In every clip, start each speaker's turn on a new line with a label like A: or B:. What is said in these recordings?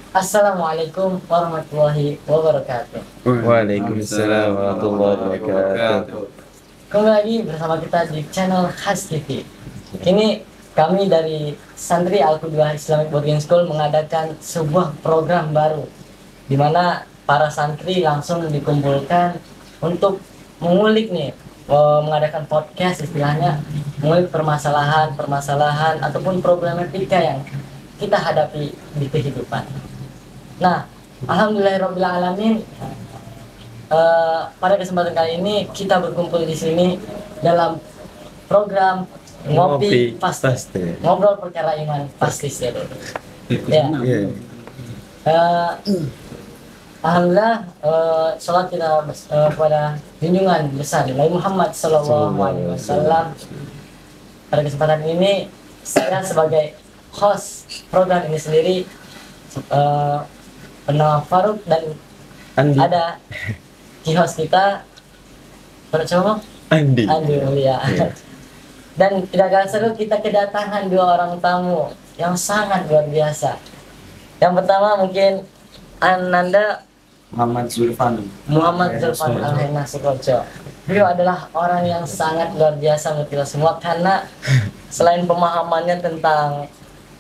A: Assalamualaikum warahmatullahi wabarakatuh.
B: Waalaikumsalam warahmatullahi wabarakatuh.
A: Kembali lagi bersama kita di channel Khas TV. Ini kami dari Santri Al-Qudwah Islamic Boarding School mengadakan sebuah program baru di mana para santri langsung dikumpulkan untuk mengulik nih, mengadakan podcast istilahnya, mengulik permasalahan ataupun problematika yang kita hadapi di kehidupan. Nah, alhamdulillahirobbilalamin, pada kesempatan kali ini kita berkumpul di sini dalam program Ngopi Pasti. Ngobrol perkara iman pasti seru. Ya. Eh, Alhamdulillah, sholat kita kepada junjungan besar Nabi Muhammad SAW. Pada kesempatan ini saya sebagai host program ini sendiri, bernama Faruk, dan
B: Andi.
A: ada di host kita bersama
B: Andi.
A: Mulia. Dan tidak kalah seru, kita kedatangan dua orang tamu yang sangat luar biasa. Yang pertama mungkin Ananda
C: Muhammad Zulfan
A: Al-Hena Sukoco. Beliau adalah orang yang sangat luar biasa menurut kita semua, karena selain pemahamannya tentang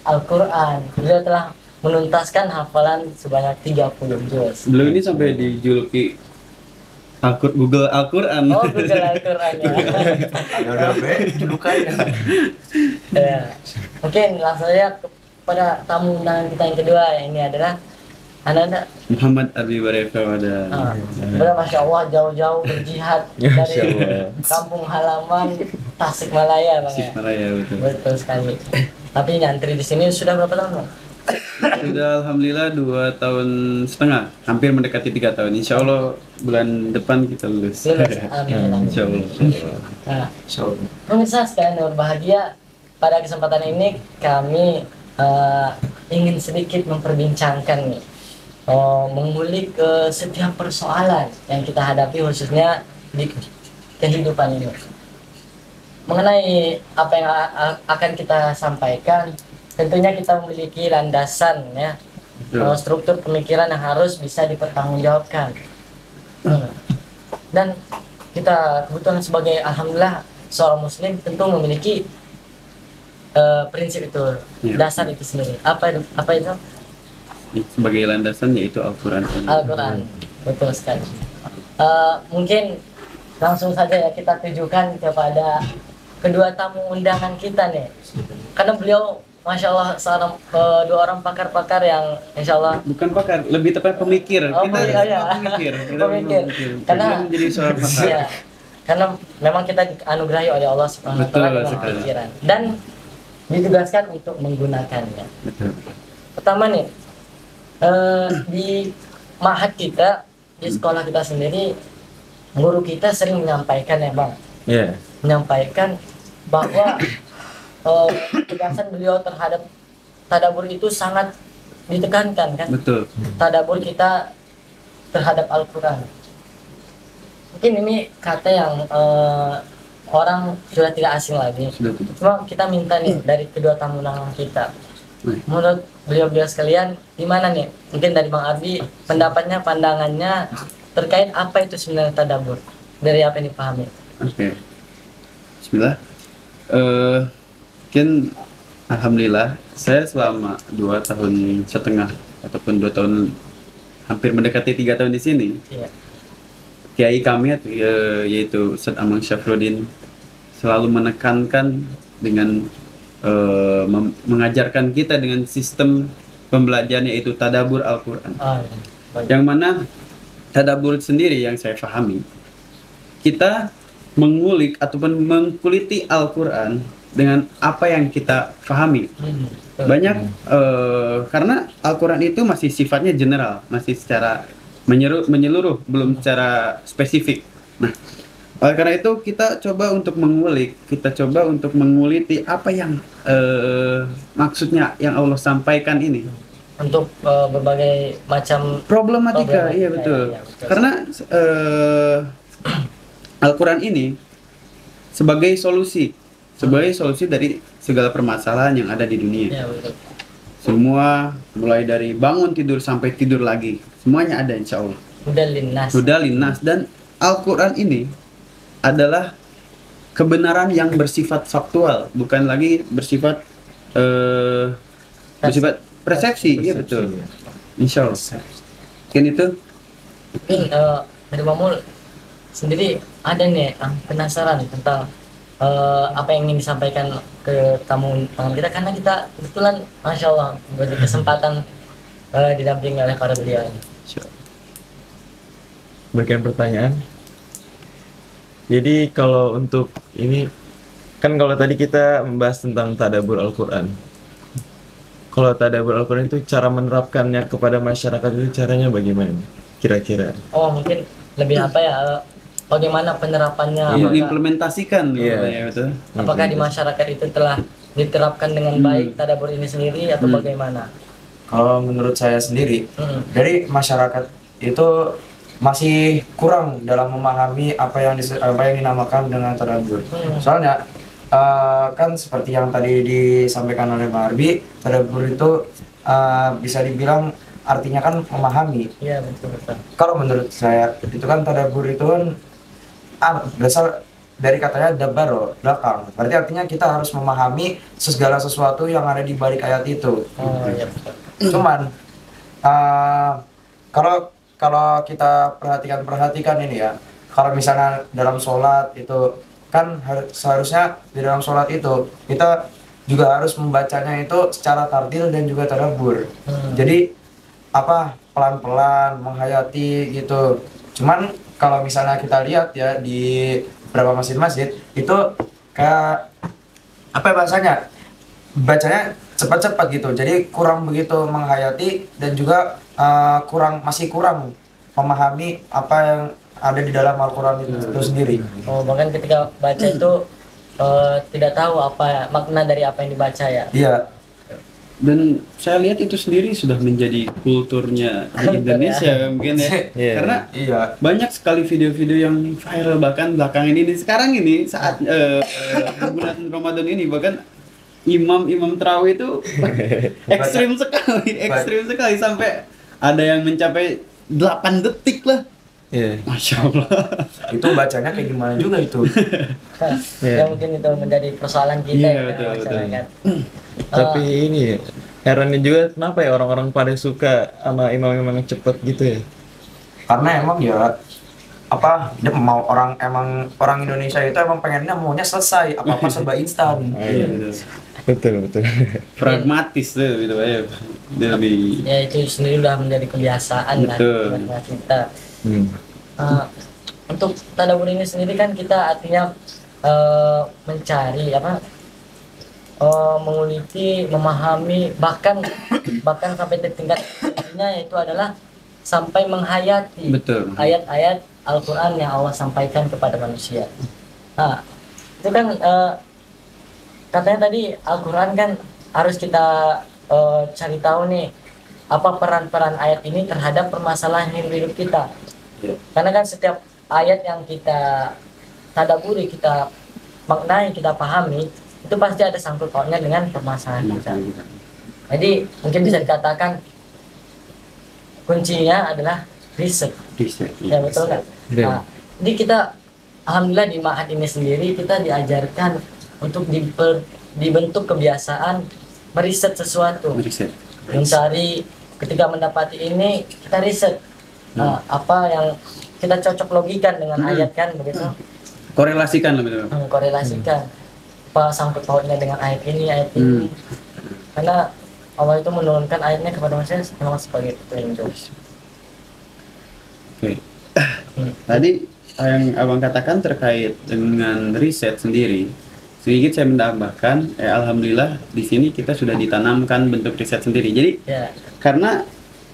A: Al-Quran, beliau telah menuntaskan hafalan sebanyak 30 juz.
C: Beliau ini sampai dijuluki Google Al-Quran.
A: Oh, Google Al-Quran ya. Ya. Mungkin langsung saja kepada tamu undangan kita yang kedua. Ini adalah Ananda
C: Muhammad Abi Barefawada.
A: Beliau Masya Allah jauh-jauh berjihad dari kampung halaman Tasikmalaya, Bang.
C: Tasikmalaya, betul.
A: Betul sekali. Tapi nyantri di sini sudah berapa tahun, Bang?
C: Sudah alhamdulillah 2,5 tahun, hampir mendekati 3 tahun. Insya Allah bulan depan kita lulus.
A: Amin.
C: Insya Allah.
A: Nah, pemirsa sekalian yang berbahagia, pada kesempatan ini kami ingin sedikit memperbincangkan nih, mengulik setiap persoalan yang kita hadapi khususnya di kehidupan ini. Mengenai apa yang akan kita sampaikan, tentunya kita memiliki landasan ya, struktur pemikiran yang harus bisa dipertanggungjawabkan. Dan kita kebetulan sebagai alhamdulillah seorang muslim tentu memiliki prinsip itu, dasar itu sendiri. Apa itu?
C: Sebagai landasan yaitu Al-Quran.
A: Al-Quran, betul sekali. Mungkin langsung saja ya kita tujukan kepada kedua tamu undangan kita nih, karena beliau Masya Allah seorang dua orang pakar-pakar yang Insya Allah
C: Bukan pakar, lebih tepat pemikir.
A: Pemikir. Karena
C: menjadi seorang pakar.
A: Ya, karena memang kita dianugerahi oleh Allah Subhanahu wa taala dengan pikiran dan ditugaskan untuk menggunakannya.
C: Betul.
A: Pertama nih, di ma'had kita, di sekolah kita sendiri, guru kita sering menyampaikan ya Bang, menyampaikan bahwa ketegasan beliau terhadap tadabbur itu sangat ditekankan kan.
C: Betul.
A: Tadabbur kita terhadap Al-Quran. Mungkin ini kata yang orang sudah tidak asing lagi. Cuma kita minta nih dari kedua tamu undangan kita, menurut beliau-beliau sekalian, gimana nih? Mungkin dari Bang Abi, pendapatnya, pandangannya terkait apa itu sebenarnya tadabbur, dari apa yang dipahami.
C: Oke. Bismillah. Mungkin alhamdulillah saya selama 2,5 tahun ataupun 2 tahun, hampir mendekati 3 tahun di sini.
A: Iya.
C: Kiai kami yaitu Ustaz Amang Syafruddin selalu menekankan dengan mengajarkan kita dengan sistem pembelajaran yaitu tadabbur Al-Quran. Yang mana tadabbur sendiri yang saya pahami, kita mengulik ataupun mengkuliti Al-Quran dengan apa yang kita pahami. Banyak karena Al-Quran itu masih sifatnya general, masih secara menyeluruh, belum secara spesifik. Nah, oleh karena itu kita coba untuk mengulik, kita coba untuk menguliti apa yang maksudnya yang Allah sampaikan ini
A: untuk berbagai macam
C: problematika. Iya betul. Karena Al-Quran ini sebagai solusi dari segala permasalahan yang ada di dunia.
A: Ya, betul.
C: Semua mulai dari bangun tidur sampai tidur lagi, semuanya ada insya Allah.
A: Udah
C: Linnas. Dan Al-Quran ini adalah kebenaran yang bersifat faktual, bukan lagi bersifat persepsi. Iya betul. Insya Allah. Mungkin itu.
A: Mungkin dari Mamul sendiri ada nih penasaran tentang apa yang ingin disampaikan ke tamu kita, karena kita kebetulan Masya Allah beri kesempatan didampingi oleh para beliau.
B: Berikan pertanyaan. Jadi kalau untuk ini kan kalau tadi kita membahas tentang tadabbur Al-Quran. Kalau tadabbur Al-Quran itu cara menerapkannya kepada masyarakat itu caranya bagaimana? Kira-kira?
A: Oh mungkin lebih apa ya? Bagaimana penerapannya?
C: Implementasikan. Betul.
A: Apakah di masyarakat itu telah diterapkan dengan baik tadabbur ini sendiri atau bagaimana?
D: Kalau menurut saya sendiri, dari masyarakat itu masih kurang dalam memahami apa yang dinamakan dengan tadabbur. Soalnya kan seperti yang tadi disampaikan oleh Pak Arbi, tadabbur itu bisa dibilang artinya kan memahami.
A: Iya betul.
D: Kalau menurut saya itu kan tadabbur itu kan berasal dari katanya dabaro, belakang. Berarti artinya kita harus memahami segala sesuatu yang ada di balik ayat itu.
A: Oh iya betul.
D: Cuman kalau kita perhatikan ini ya, kalau misalnya dalam sholat itu kan seharusnya di dalam sholat itu kita juga harus membacanya itu secara tartil dan juga tadabbur. Jadi pelan-pelan menghayati gitu. Cuman kalau misalnya kita lihat ya di beberapa masjid-masjid itu kayak bahasanya bacanya cepat-cepat gitu, jadi kurang begitu menghayati dan juga masih kurang memahami apa yang ada di dalam Al-Quran itu sendiri.
A: Oh bahkan ketika baca itu tidak tahu apa makna dari apa yang dibaca ya.
D: Iya.
C: Dan saya lihat itu sendiri sudah menjadi kulturnya di Indonesia mungkin ya. Karena banyak sekali video-video yang viral bahkan belakangan ini sekarang ini saat bulan Ramadan ini, bahkan imam tarawih itu ekstrim sekali sampai ada yang mencapai 8 detik lah. Masya Allah.
D: Itu bacanya kayak gimana juga itu.
A: Ya mungkin itu menjadi persoalan kita ya masyarakat.
B: Tapi ini herannya juga kenapa ya orang-orang pada suka sama imam-imam yang cepet gitu ya?
D: Karena emang ya dia mau orang Indonesia itu emang pengennya maunya selesai, apa serba instan.
B: Betul.
C: Pragmatis tuh gitu ya.
A: Ya itu sendiri udah menjadi kebiasaan lah kita. Untuk tadabbur ini sendiri kan kita artinya mencari menguliti, memahami, bahkan sampai tingkatnya yaitu adalah sampai menghayati ayat-ayat Al-Quran yang Allah sampaikan kepada manusia. Nah, itu kan katanya tadi Al-Quran kan harus kita cari tahu nih apa peran-peran ayat ini terhadap permasalahan hidup kita. Karena kan setiap ayat yang kita tadabburi, kita maknai, kita pahami, itu pasti ada sangkut pautnya dengan permasalahan kita. Jadi mungkin bisa dikatakan kuncinya adalah riset. Ya betul kan? Nah, jadi kita alhamdulillah di Ma'had ini sendiri kita diajarkan untuk dibentuk kebiasaan meriset sesuatu. Mencari, ketika mendapati ini kita riset. Apa yang kita cocok logikan dengan ayat kan begitu?
C: Korelasikan betul.
A: Korelasikan. Apa sangkut pautnya dengan ayat ini. Karena Allah itu menurunkan ayatnya kepada manusia memang sebagai petunjuk.
C: Tadi yang abang katakan terkait dengan riset sendiri, sedikit saya menambahkan, alhamdulillah di sini kita sudah ditanamkan bentuk riset sendiri. Jadi karena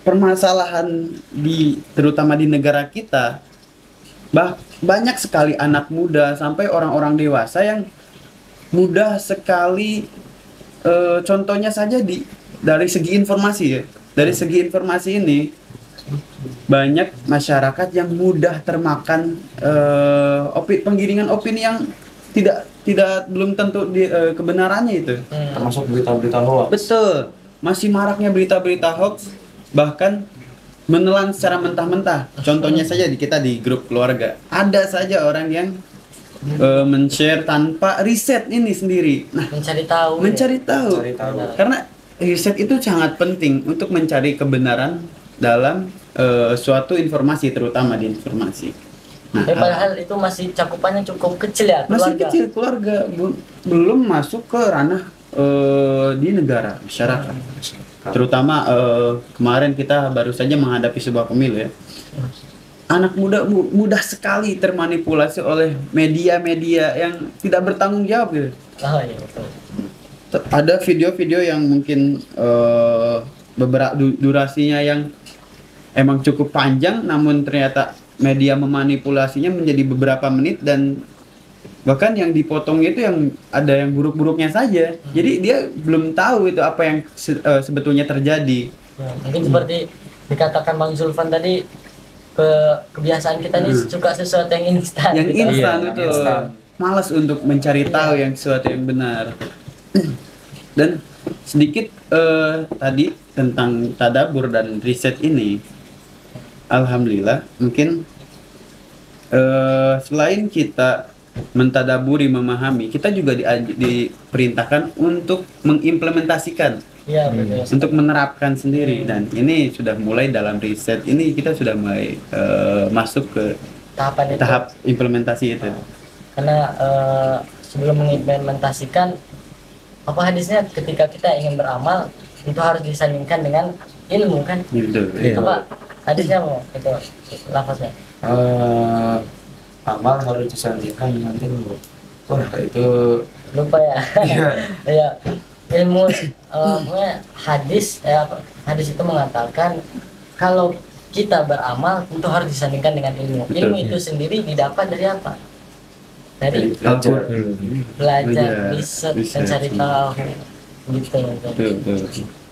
C: permasalahan terutama di negara kita, banyak sekali anak muda sampai orang-orang dewasa yang mudah sekali, contohnya saja dari segi informasi ya. Dari segi informasi ini banyak masyarakat yang mudah termakan penggiringan opini yang belum tentu kebenarannya itu.
D: Termasuk berita-berita hoax.
C: Betul. masih maraknya berita-berita hoax, bahkan menelan secara mentah-mentah. Contohnya saja kita di grup keluarga, ada saja orang yang men-share tanpa riset ini sendiri. Nah,
A: Mencari tahu.
C: mencari tahu.
D: Cari tahu.
C: Karena riset itu sangat penting untuk mencari kebenaran dalam suatu informasi, terutama di informasi. Nah,
A: Padahal itu masih cakupannya cukup kecil ya,
C: masih
A: keluarga.
C: kecil keluarga, belum masuk ke ranah di negara, masyarakat. Terutama kemarin kita baru saja menghadapi sebuah pemilu ya. Anak muda mudah sekali termanipulasi oleh media-media yang tidak bertanggung jawab gitu.
A: Oh iya betul.
C: Ada video-video yang mungkin beberapa durasinya yang emang cukup panjang, namun ternyata media memanipulasinya menjadi beberapa menit, dan bahkan yang dipotong itu yang ada yang buruk-buruknya saja. Jadi dia belum tahu itu apa yang sebetulnya terjadi.
A: Ya, mungkin seperti dikatakan Bang Zulfan tadi, kebiasaan kita nih suka sesuatu yang instan.
C: Yang
A: gitu.
C: instan
D: Iya,
C: itu
D: yang instan.
C: malas untuk mencari tahu yang sesuatu yang benar. Dan sedikit tadi tentang tadabur dan riset ini, alhamdulillah mungkin selain kita mentadaburi, memahami, kita juga diperintahkan untuk mengimplementasikan,
A: Iya betul.
C: untuk menerapkan sendiri. Dan ini sudah mulai dalam riset ini, kita sudah mulai masuk ke
A: Tahapan itu.
C: tahap implementasi itu.
A: Karena sebelum mengimplementasikan, apa hadisnya, ketika kita ingin beramal itu harus disandingkan dengan ilmu kan?
C: Gitu.
B: Iya.
A: Apa hadisnya mau itu lafaznya?
D: Amal harus disandingkan dengan ilmu. Wah, itu
A: Lupa ya.
D: Iya.
A: Ya ilmu, pokoknya hadis hadis itu mengatakan kalau kita beramal itu harus disandingkan dengan ilmu.
C: Betul.
A: Ilmu itu sendiri didapat dari apa? Dari
D: belajar.
A: belajar,
C: Belajar,
A: riset,
C: riset.
A: mencari tahu gitu.
C: Betul.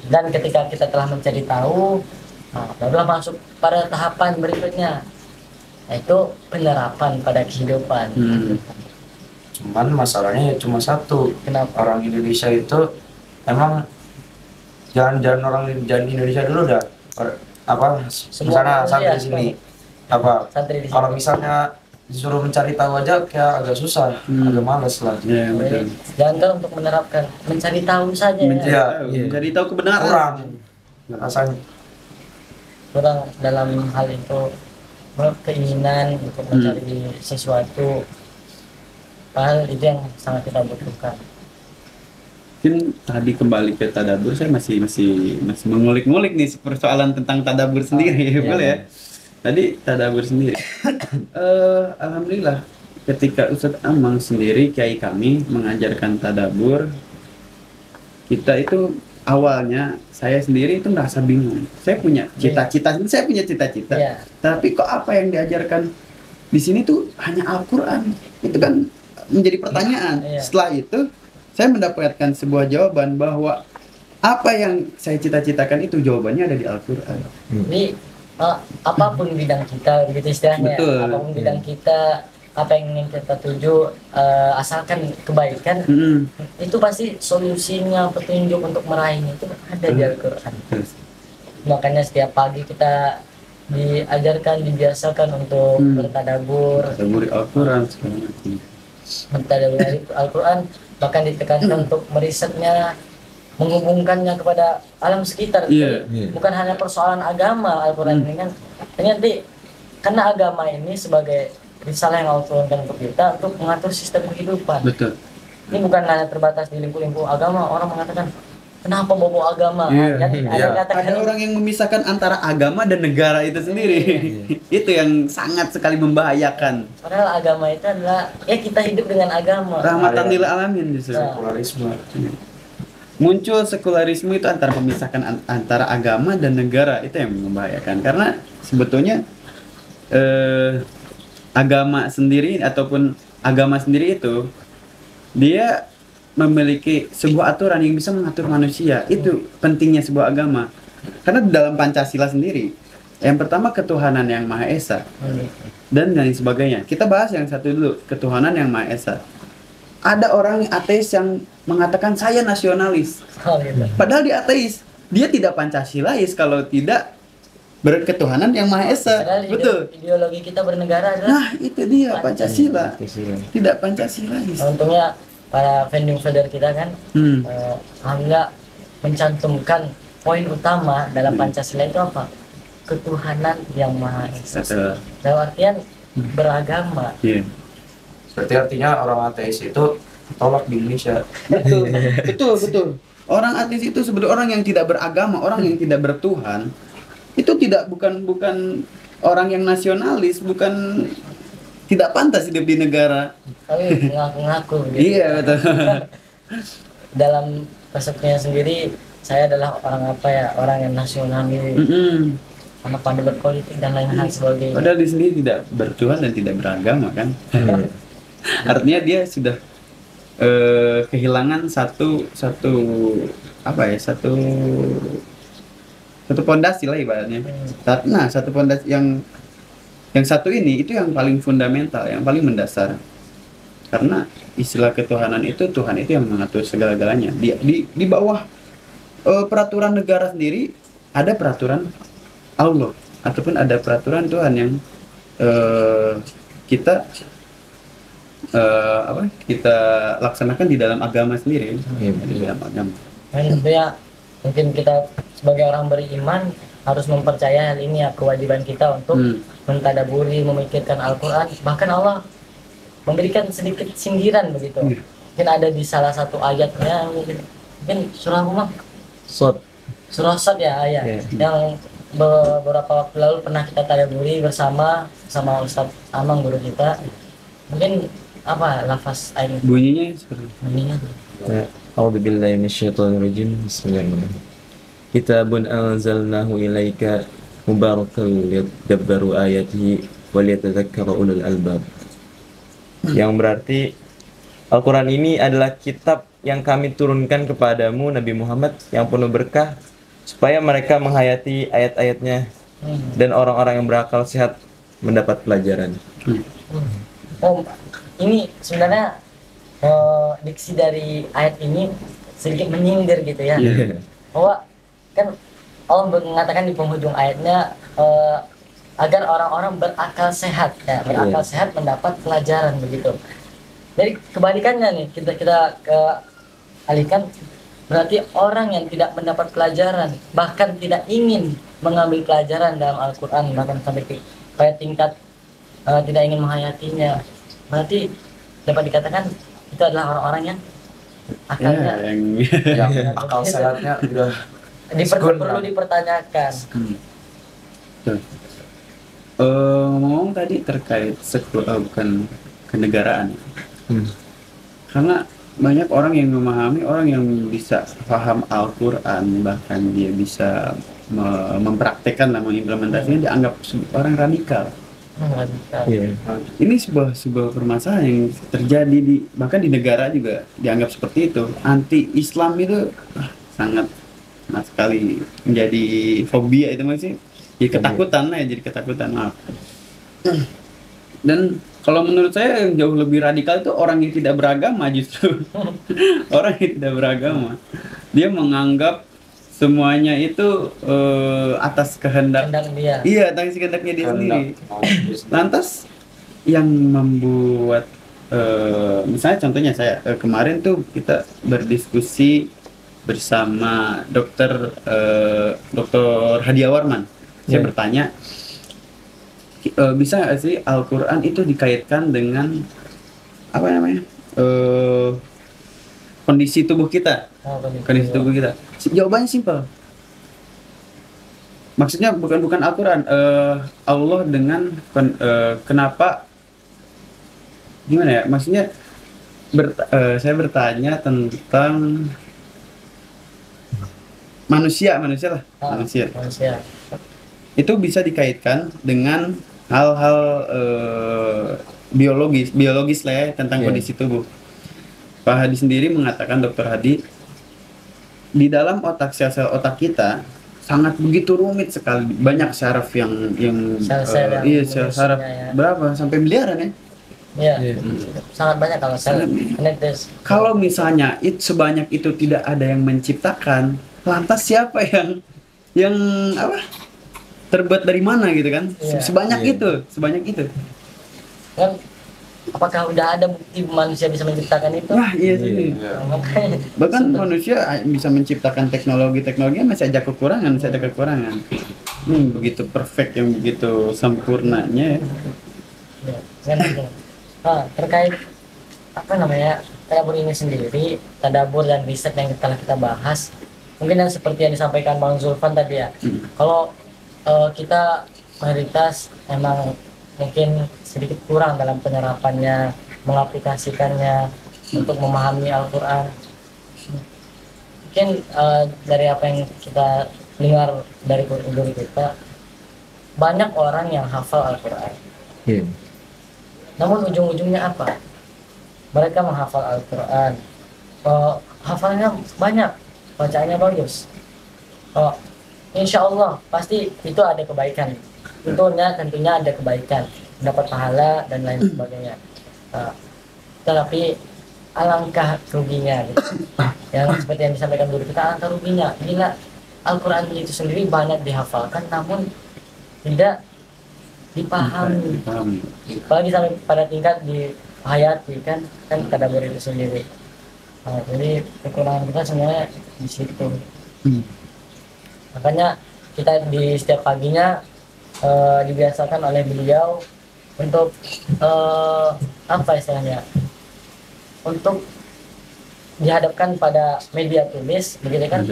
A: Dan ketika kita telah mencari tahu, nah, barulah masuk pada tahapan berikutnya, yaitu penerapan pada kehidupan.
D: Cuman masalahnya ya cuma satu.
A: Kenapa?
D: Orang Indonesia itu emang jangan Indonesia dulu dah. Apa
A: Semua
D: misalnya
A: manusia
D: santri sini apa
A: Santri di
D: kalau
A: sini.
D: misalnya disuruh mencari tahu aja kayak agak susah, agak males lah.
C: Ya, betul.
A: Jangan kan untuk menerapkan, mencari tahu saja
C: Mencari
A: ya.
C: tahu, mencari tahu kebenaran.
D: Kurang rasanya.
A: Kurang dalam hal itu, keinginan untuk mencari sesuatu, padahal itu yang sangat kita butuhkan.
C: Mungkin tadi kembali ke tadabur, saya masih mengulik-ngulik nih persoalan tentang tadabur sendiri, boleh ya? Tadi tadabur sendiri. Alhamdulillah, ketika Ustadz Amang sendiri, kiai kami mengajarkan tadabur, kita itu awalnya saya sendiri itu merasa bingung. Saya punya cita-cita,
A: Iya.
C: tapi kok apa yang diajarkan di sini tuh hanya Al-Quran? Itu kan menjadi pertanyaan.
A: Iya.
C: Setelah itu saya mendapatkan sebuah jawaban bahwa apa yang saya cita-citakan itu jawabannya ada di Al-Quran.
A: Jadi apapun bidang kita, begitu istilahnya.
C: Betul.
A: Apapun bidang kita, apa yang ingin kita tuju, asalkan kebaikan, itu pasti solusinya, petunjuk untuk meraihnya itu ada di Al-Quran. Makanya setiap pagi kita diajarkan, dibiasakan untuk bertadabur,
C: Tadabur Al-Quran segala macam.
A: bertadabur Al-Quran, bahkan ditekankan untuk merisetnya, menghubungkannya kepada alam sekitar.
C: Iya.
A: Bukan hanya persoalan agama Al-Quran ini kan. Ternyata karena agama ini sebagai risalah yang Allah turunkan untuk kita untuk mengatur sistem kehidupan.
C: Betul.
A: Ini bukan hanya terbatas di lingkup-lingkup agama. Orang mengatakan, kenapa bobo agama?
C: Iya.
A: Kan ada
D: Iya.
A: katakan,
C: Ada orang yang memisahkan antara agama dan negara itu sendiri. Itu yang sangat sekali membahayakan.
A: padahal agama itu adalah ya kita hidup dengan agama.
C: Rahmatan lil alamin justru.
D: Sekularisme.
C: Muncul sekularisme itu antara memisahkan antara agama dan negara, itu yang membahayakan. Karena sebetulnya agama sendiri ataupun agama sendiri itu dia memiliki sebuah aturan yang bisa mengatur manusia. Itu pentingnya sebuah agama. Karena dalam Pancasila sendiri, yang pertama ketuhanan yang Maha Esa dan lain sebagainya. Kita bahas yang satu dulu, ketuhanan yang Maha Esa. Ada orang ateis yang mengatakan saya nasionalis,
A: Oh, gitu.
C: padahal dia ateis. dia tidak Pancasilais kalau tidak berketuhanan yang Maha Esa.
A: Padahal
C: Betul.
A: ideologi kita bernegara adalah
C: Nah, itu dia Pancasila.
B: Pancasila.
C: Tidak Pancasilais.
A: untungnya para founding father kita kan alhamdulillah mencantumkan poin utama dalam Pancasila itu apa? Ketuhanan yang Maha Esa.
C: Betul.
A: Dalam artian beragama.
C: Iya.
D: Berarti artinya orang ateis itu tolak di Indonesia.
C: Betul, betul. Orang ateis itu sebenarnya orang yang tidak beragama, orang yang tidak bertuhan. Itu bukan orang yang nasionalis, bukan tidak pantas hidup di negara.
A: Tapi mengaku-ngaku gitu.
C: Iya, betul.
A: Dalam persepsinya sendiri saya adalah orang apa ya? Orang yang nasionalis,
C: Mm-mm.
A: anak pandai berpolitik dan lain hal sebagainya.
C: Padahal di sini tidak bertuhan dan tidak beragama kan. Artinya dia sudah kehilangan satu pondasi lah ibaratnya. Nah, satu pondasi yang satu ini itu yang paling fundamental, yang paling mendasar. Karena istilah ketuhanan itu, Tuhan itu yang mengatur segala-galanya. Di bawah peraturan negara sendiri ada peraturan Allah ataupun ada peraturan Tuhan yang kita kita laksanakan di dalam agama sendiri. Di dalam agama.
A: Dan tentunya mungkin kita sebagai orang beriman harus mempercayai hal ini ya, kewajiban kita untuk mentadaburi, memikirkan Al-Quran. Bahkan Allah memberikan sedikit sindiran begitu. Mungkin ada di salah satu ayatnya, mungkin surah rumah, surah Sad ya ayat yang beberapa waktu lalu pernah kita tadaburi bersama Ustadz Amang guru kita. Mungkin apa lafaz ayat
C: Bunyinya seperti
A: bunyinya?
B: A'udzubillahi minasyaitonirrajim. Bismillahirrahmanirrahim. Kitabun anzalnahu ilaika mubarakal liyadabbaru ayatihi wa liyatadzakkara ulul albab. Yang berarti Al-Quran ini adalah kitab yang kami turunkan kepadamu Nabi Muhammad yang penuh berkah supaya mereka menghayati ayat-ayatnya dan orang-orang yang berakal sehat mendapat pelajaran.
A: Oh, ini sebenarnya diksi dari ayat ini sedikit menyindir gitu ya. Bahwa kan Allah mengatakan di penghujung ayatnya agar orang-orang berakal sehat ya, berakal sehat mendapat pelajaran begitu. Jadi kebalikannya nih kita alihkan, berarti orang yang tidak mendapat pelajaran bahkan tidak ingin mengambil pelajaran dalam Al-Quran, bahkan sampai pada tingkat tidak ingin menghayatinya, berarti dapat dikatakan itu adalah orang-orang yang akalnya
D: Yang akal sehatnya udah
A: perlu dipertanyakan.
C: Ngomong tadi terkait bukan kenegaraan. Karena banyak orang yang memahami, orang yang bisa paham Al-Quran, bahkan dia bisa mempraktekkan dan mengimplementasinya, dianggap orang radikal. Ini sebuah permasalahan yang terjadi bahkan di negara juga dianggap seperti itu. Anti-Islam itu sangat sekali menjadi fobia itu masih. Jadi ketakutan jadi ketakutan. Maaf. Dan kalau menurut saya yang jauh lebih radikal itu orang yang tidak beragama justru. Orang yang tidak beragama. Dia menganggap semuanya itu atas kehendak
A: dia.
C: Iya, atas kehendaknya dia sendiri. Lantas yang membuat misalnya contohnya saya kemarin tuh kita berdiskusi bersama Dr. Hadia Warman. Saya bertanya, bisa nggak sih Al-Quran itu dikaitkan dengan apa namanya kondisi tubuh kita? Kondisi tubuh kita. Jawabannya simpel. Maksudnya bukan Al-Quran, Allah dengan kenapa? Gimana ya? Maksudnya saya bertanya tentang manusia lah, manusia. Itu bisa dikaitkan dengan hal-hal biologis lah ya, tentang kondisi tubuh. Pak Hadi sendiri mengatakan, Dr. Hadi, di dalam sel-sel otak kita sangat begitu rumit sekali, banyak saraf yang sel saraf berapa sampai miliaran ya?
A: Iya, sangat banyak kalau sel.
C: Kalau misalnya sebanyak itu tidak ada yang menciptakan, lantas siapa yang apa terbuat dari mana gitu kan?
A: Iya.
C: Sebanyak
B: Iya.
C: itu, sebanyak itu.
A: Kan apakah udah ada bukti manusia bisa menciptakan itu?
C: Nah, iya
B: Iya.
C: sih.
A: Nah, makanya
C: Bahkan manusia bisa menciptakan teknologi masih ada kekurangan, masih ada kekurangan. Begitu perfect, yang begitu sempurnanya ya.
A: ya, kan gitu. Nah, terkait apa namanya tadabur ini sendiri, tadabur dan riset yang telah kita bahas, mungkin yang seperti yang disampaikan Bang Zulfan tadi ya. Kalau kita mayoritas emang mungkin sedikit kurang dalam penyerapannya, mengaplikasikannya untuk memahami Al-Quran. Mungkin dari apa yang kita dengar dari guru kita, banyak orang yang hafal Al-Quran.
B: Iya.
A: Namun ujung-ujungnya apa? Mereka menghafal Al-Quran, hafalnya banyak, bacaannya bagus. Insya Allah pasti itu ada kebaikan. Tentunya ada kebaikan, dapat pahala dan lain sebagainya. Tetapi alangkah ruginya, gitu. Yang seperti yang disampaikan guru kita, alangkah ruginya bila Al-Quran itu sendiri banyak dihafalkan, namun tidak dipahami. Apalagi sampai pada tingkat dihayati kan tadabur itu sendiri. Jadi kekurangan kita sebenarnya di situ. Makanya kita di setiap paginya dibiasakan oleh beliau untuk apa istilahnya, untuk dihadapkan pada media tulis, begitu kan?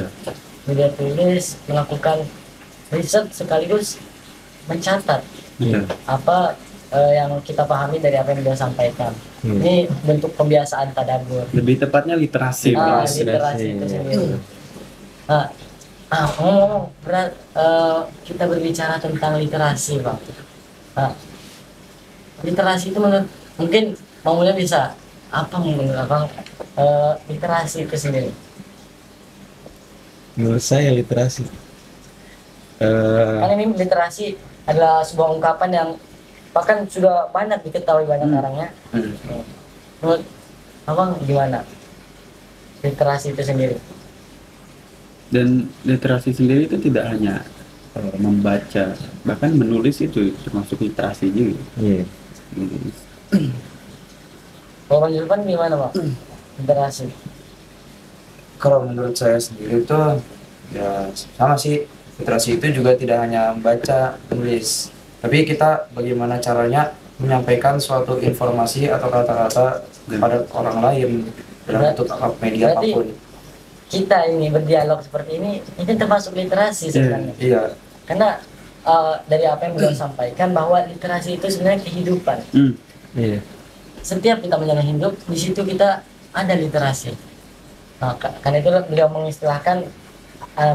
A: Media tulis, melakukan riset sekaligus mencatat apa yang kita pahami dari apa yang beliau sampaikan. Ini bentuk pembiasaan tadabbur.
C: Lebih tepatnya literasi.
A: Literasi itu sendiri. Berat, kita berbicara tentang literasi, Bang. Literasi itu mungkin Bang Mulya bisa apa menurut Abang literasi itu sendiri?
B: Menurut saya literasi.
A: Kan ini literasi adalah sebuah ungkapan yang bahkan sudah banyak diketahui banyak orangnya. Menurut Abang gimana literasi itu sendiri?
C: Dan literasi sendiri itu tidak hanya membaca, bahkan menulis itu termasuk literasi juga.
B: Iya.
A: Kalau Bang Zulfan gimana, Bang? Literasi.
D: Kalau menurut saya sendiri itu ya sama sih, literasi itu juga tidak hanya membaca, menulis, tapi kita bagaimana caranya menyampaikan suatu informasi atau kata-kata kepada orang lain dalam bentuk media
A: Berarti
D: apapun.
A: kita ini berdialog seperti ini termasuk literasi sebenarnya.
D: Iya.
A: Karena dari apa yang beliau sampaikan bahwa literasi itu sebenarnya kehidupan.
B: Iya.
A: Setiap kita menjalani hidup, di situ kita ada literasi. Nah, karena itu beliau mengistilahkan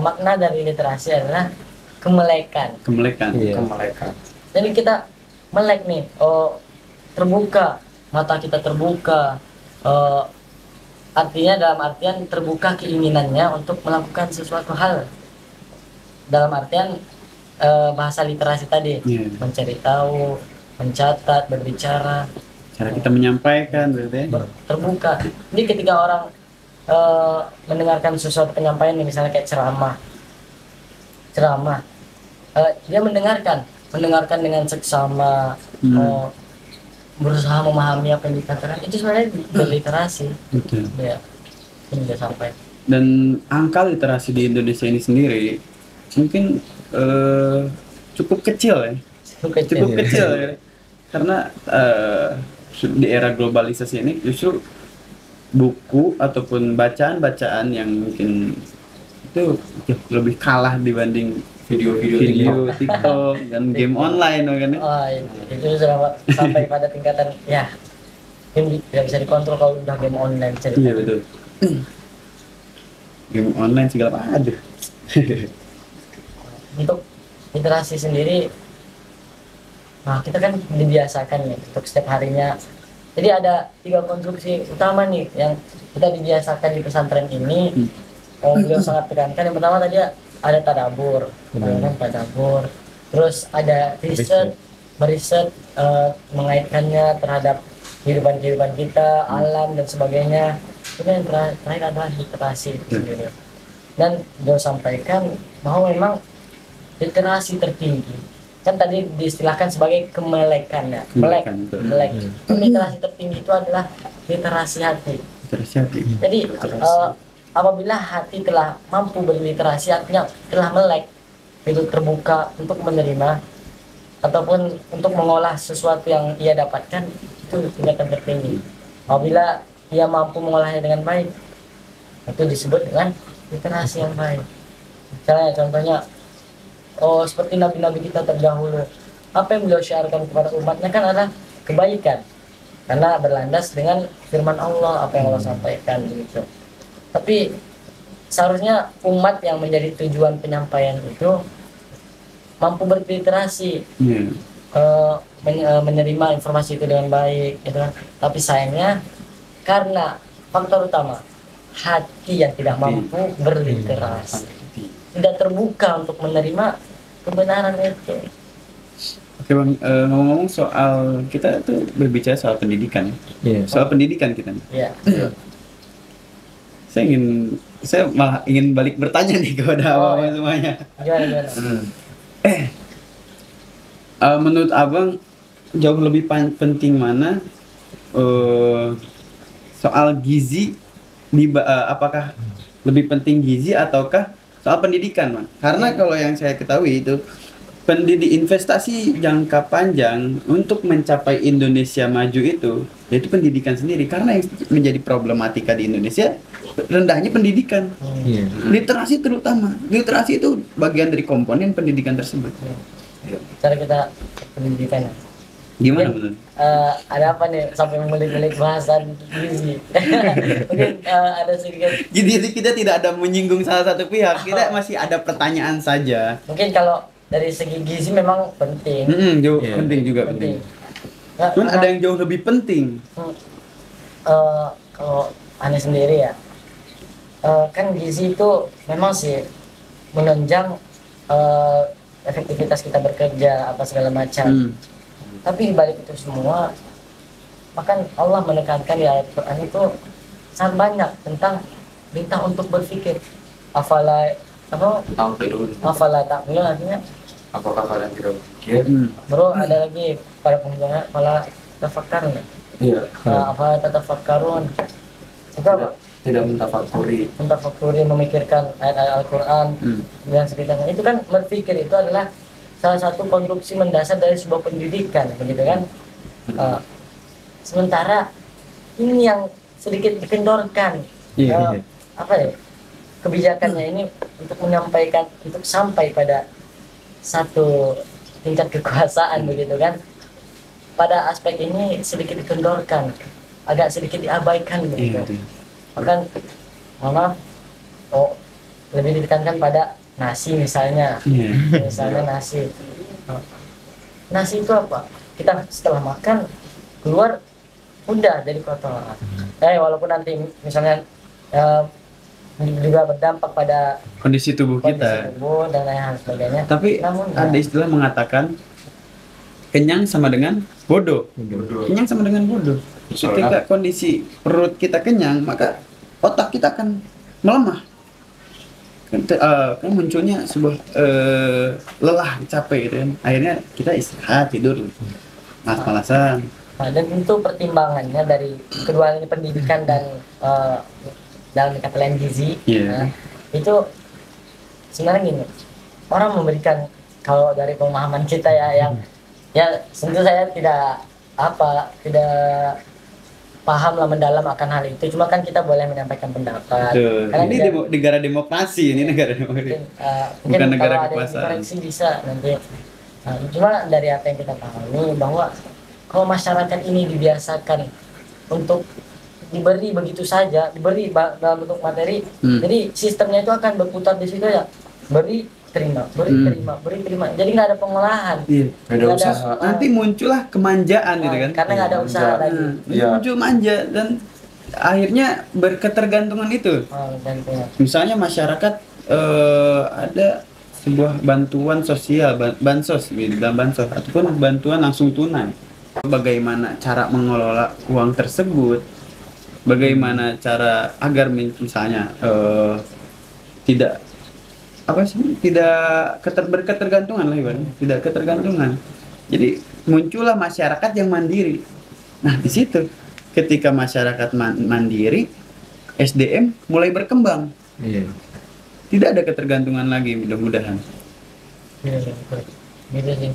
A: makna dari literasi adalah kemelekan.
B: Iya.
D: Kemelekan.
A: Jadi kita melek nih, terbuka, mata kita terbuka, artinya dalam artian terbuka keinginannya untuk melakukan sesuatu hal. Dalam artian bahasa literasi tadi, mencari tahu, mencatat, berbicara,
C: Cara kita menyampaikan berarti.
A: terbuka. Jadi ketika orang mendengarkan sesuatu penyampaian, misalnya kayak ceramah, dia mendengarkan dengan seksama, berusaha memahami apa yang dikatakan, itu sebenarnya berliterasi.
C: Betul.
A: Ya, ini dia sampai.
C: Dan angka literasi di Indonesia ini sendiri mungkin cukup kecil ya. Cukup kecil ya. Karena di era globalisasi ini justru buku ataupun bacaan-bacaan yang mungkin itu lebih kalah dibanding video TikTok dan game online kan ya.
A: Itu sudah sampai pada tingkatan ya mungkin tidak bisa dikontrol kalau udah game online ceritanya.
C: Iya betul. Game online segala ada.
A: Untuk literasi sendiri, nah kita kan dibiasakan nih untuk setiap harinya. Jadi ada 3 konstruksi utama nih yang kita dibiasakan di pesantren ini. Beliau sangat tekankan. Yang pertama tadi ada tadabur, tadabur. Terus ada riset, beriset, mengaitkannya terhadap kehidupan kita, alam dan sebagainya. Kemudian yang terakhir adalah literasi itu sendiri. dan beliau sampaikan bahwa memang literasi tertinggi kan tadi diistilahkan sebagai kemelekan ya, melek,
C: Kemelekan, betul.
A: melek. Literasi tertinggi itu adalah literasi hati.
C: Tersiapin.
A: Jadi apabila hati telah mampu berliterasi, artinya telah melek, itu terbuka untuk menerima ataupun untuk mengolah sesuatu yang ia dapatkan, itu tingkatan tertinggi. Apabila ia mampu mengolahnya dengan baik, itu disebut dengan literasi yang baik. Misalnya contohnya, seperti nabi-nabi kita terdahulu, apa yang beliau syiarkan kepada umatnya kan adalah kebaikan, karena berlandas dengan firman Allah, apa yang Allah sampaikan gitu. Tapi seharusnya umat yang menjadi tujuan penyampaian itu mampu berliterasi, menerima informasi itu dengan baik gitu kan. Tapi sayangnya karena faktor utama hati yang tidak mampu berliterasi, tidak terbuka untuk menerima kebenaran itu.
C: Oke Bang, ngomong-ngomong soal kita tuh berbicara soal pendidikan. Soal pendidikan kita.
A: Ya.
C: Saya malah ingin balik bertanya nih kepada abang semuanya.
A: Gimana?
C: Menurut abang jauh lebih penting mana soal gizi apakah lebih penting gizi ataukah soal pendidikan, Bang? Karena kalau yang saya ketahui itu investasi jangka panjang untuk mencapai Indonesia maju itu yaitu pendidikan sendiri, karena yang menjadi problematika di Indonesia rendahnya pendidikan. Literasi terutama, literasi itu bagian dari komponen pendidikan tersebut.
A: Cara kita pendidikan.
C: Gimana
A: Mungkin,
C: menurut?
A: ada apa nih sampai mengulik-ulik bahasan gizi? Mungkin ada sedikit.
C: Jadi kita tidak ada menyinggung salah satu pihak, kita masih ada pertanyaan saja.
A: Mungkin kalau dari segi gizi memang penting.
C: Jauh penting juga penting. Cuman ada yang jauh lebih penting.
A: Kalau aneh sendiri ya, kan gizi itu memang sih menunjang efektivitas kita bekerja apa segala macam. Tapi dibalik itu semua, bahkan Allah menekankan di ayat Quran itu sangat banyak tentang perintah untuk berpikir. Afala ta'qilun, artinya
D: Apakah kalian tidak berpikir?
A: bro, ada lagi pada penghujungnya afala tafakkarun.
D: Iya.
A: Afala tatafakkarun. Itu apa?
D: Tidak mentafakuri,
A: memikirkan ayat-ayat Al-Quran dan sekitarnya. Itu kan berpikir itu adalah salah satu konstruksi mendasar dari sebuah pendidikan, begitu kan? Sementara ini yang sedikit dikendorkan, apa ya, kebijakannya ini untuk menyampaikan, untuk sampai pada satu tingkat kekuasaan, begitu kan? Pada aspek ini sedikit dikendorkan, agak sedikit diabaikan, begitu. Bahkan lebih ditekankan pada nasi misalnya. Misalnya nasi itu apa? Kita setelah makan keluar udah dari kotoran. Walaupun nanti misalnya juga berdampak pada
C: kondisi tubuh kita
A: dan lain sebagainya.
C: Tapi ada istilah mengatakan kenyang sama dengan bodoh. Kenyang sama dengan bodoh. Ketika kondisi perut kita kenyang, maka otak kita akan melemah. Kan munculnya sebuah lelah, capek gitu kan. Akhirnya kita istirahat, tidur, malas-malasan.
A: Dan tentu pertimbangannya dari kedua ini pendidikan dan dalam kata lain gizi, itu sebenarnya gini, orang memberikan, kalau dari pemahaman kita yang tentu saya tidak paham lah mendalam akan hal itu, cuma kan kita boleh menyampaikan pendapat.
C: Karena ini negara demokrasi, ini negara demokrasi. Bukan negara kekuasaan.
A: Koreksi bisa nanti. Cuma dari apa yang kita pahami bahwa kalau masyarakat ini dibiasakan untuk diberi begitu saja, diberi dalam bentuk materi, jadi sistemnya itu akan berputar di situ ya, beri terima, beri terima, jadi nggak ada pengolahan.
D: Nggak ada usaha.
C: Nanti muncullah kemanjaan gitu kan,
A: karena nggak ada usaha lagi.
C: Muncul manja dan akhirnya berketergantungan itu. Misalnya masyarakat ada sebuah bantuan sosial, bansos ataupun bantuan langsung tunai. Bagaimana cara mengelola uang tersebut? Bagaimana cara agar misalnya tidak apa sih, tidak berketergantungan lah ibaratnya, tidak ketergantungan. Jadi muncullah masyarakat yang mandiri. Nah di situ ketika masyarakat mandiri, SDM mulai berkembang.
B: Iya.
C: Tidak ada ketergantungan lagi, mudah-mudahan.
A: Iya, betul. Gitu sih.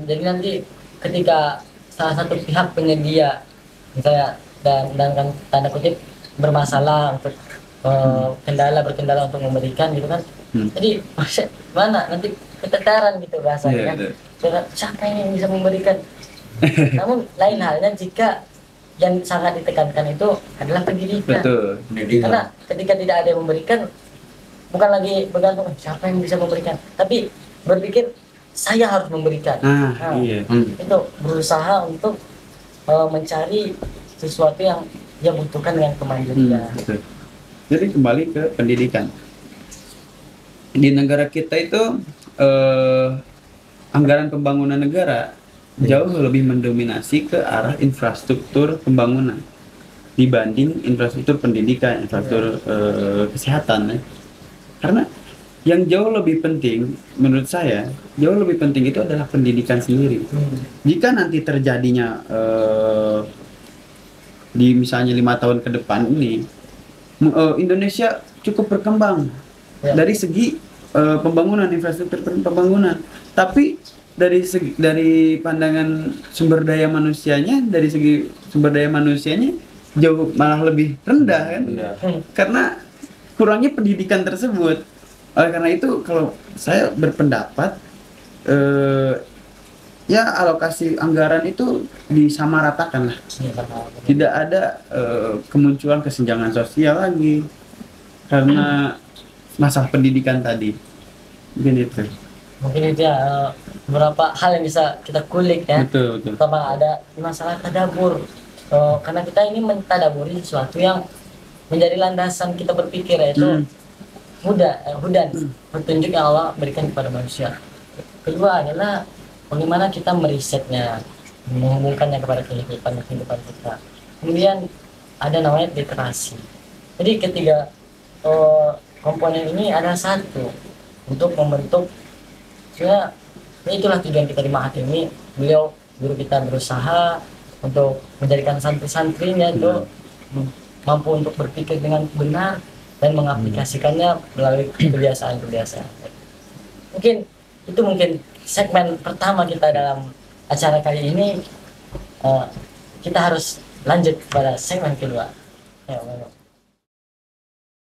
A: Jadi nanti ketika salah satu pihak penyedia misalnya dan kan tanda kutip bermasalah untuk berkendala untuk memberikan gitu kan, jadi mana nanti keteteran gitu bahasanya kan. Siapa yang bisa memberikan? Namun lain halnya jika yang sangat ditekankan itu adalah pendidikan.
C: Betul.
A: Karena ketika tidak ada yang memberikan, bukan lagi bergantung siapa yang bisa memberikan, tapi berpikir saya harus memberikan.
C: Iya.
A: Itu berusaha untuk mencari sesuatu yang dia butuhkan dengan kemandirian.
C: Betul. Jadi kembali ke pendidikan. Di negara kita itu anggaran pembangunan negara jauh lebih mendominasi ke arah infrastruktur pembangunan dibanding infrastruktur pendidikan, infrastruktur kesehatan ya. Karena yang jauh lebih penting menurut saya, jauh lebih penting itu adalah pendidikan sendiri. Jika nanti terjadinya di misalnya 5 tahun ke depan ini Indonesia cukup berkembang dari segi pembangunan, infrastruktur pembangunan, tapi dari pandangan sumber daya manusianya, dari segi sumber daya manusianya jauh malah lebih rendah kan, karena kurangnya pendidikan tersebut. Oleh karena itu kalau saya berpendapat ya alokasi anggaran itu disamaratakan lah, tidak ada kemunculan kesenjangan sosial lagi karena masalah pendidikan tadi.
A: Mungkin itu ya beberapa hal yang bisa kita kulik ya.
C: Betul.
A: Pertama ada masalah tadabbur, karena kita ini mentadaburi sesuatu yang menjadi landasan kita berpikir, yaitu hudan, petunjuk yang Allah berikan kepada manusia. Kedua adalah bagaimana kita merisetnya, menghubungkannya kepada kehidupan kita. Kemudian ada namanya literasi. Jadi ketiga komponen ini ada satu untuk membentuk, ya itulah tujuan kita di Mahat ini. Guru kita berusaha untuk menjadikan santri-santrinya itu mampu untuk berpikir dengan benar dan mengaplikasikannya melalui kebiasaan-kebiasaan. Mungkin segmen pertama kita dalam acara kali ini. Kita harus lanjut pada segmen kedua. Ya,